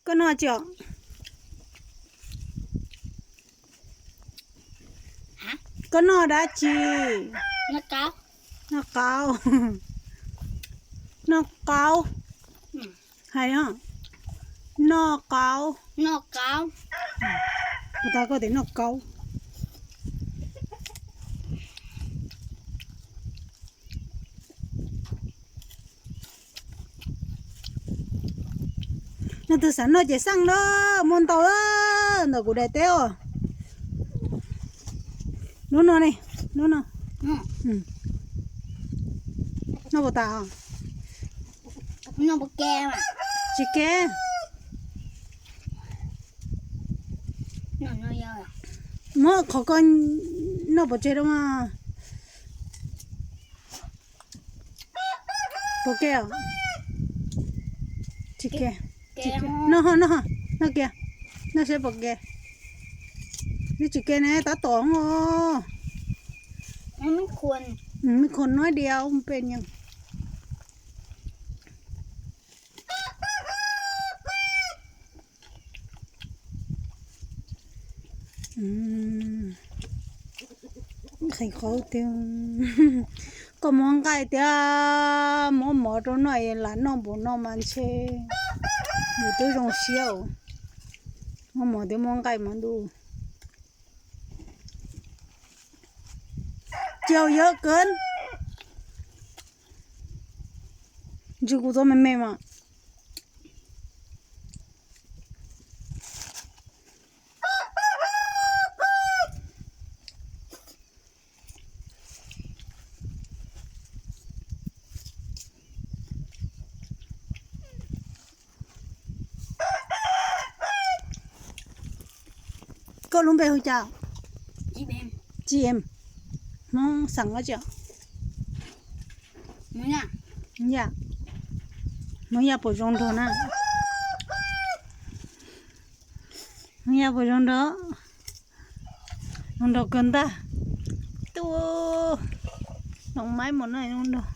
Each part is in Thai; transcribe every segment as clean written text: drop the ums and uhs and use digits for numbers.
ก็นอเจาะก็นอได้จีนักเก้าน อกเกา นอกเกาใครฮะนอกเกาน อกเก้าภาษาก็แต่นอกเกานั่นตัวสันนอจะสั่งเนาะมนต์ตัวเนาะกูได้เต้อนู้นนี่นู้นนอกตาอ่ะนอกแกมาจิเก้นอกยาวมอเขาก็นอกเจอแล้วมาโปเก้จิเก้no no no kìa nó sẽ bật kìa cái chị kia này tao tổn ô มันควร มีคนน้อยเดียวมันเป็นยังใครเขาเตียงก็มองไกลเตียหมอตัวหน่อยหลานน้องบุญน้องมันเช่อยู่ตัวตรงเชี่ยวหมอเดี๋ยวมองไกลมันดูเจียวเยอะเกินจูกูตัวไม่มาก็ลุงไปหัวเจ้า GM มองสั่งก็จะมึงอ่ะเนี่ยมึงอย่าปวดร้อนท้องนะมึงอย่าปวดร้อนท้องกันตาตัวน้องไม้หมดเลยน้องดอก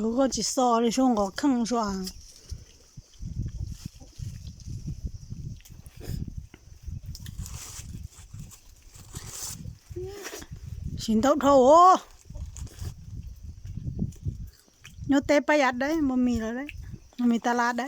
我个只烧的时候我坑爽，先头头哦，要得ประหยัดได้บ่มีแล้วได้บ่มีตลาดได้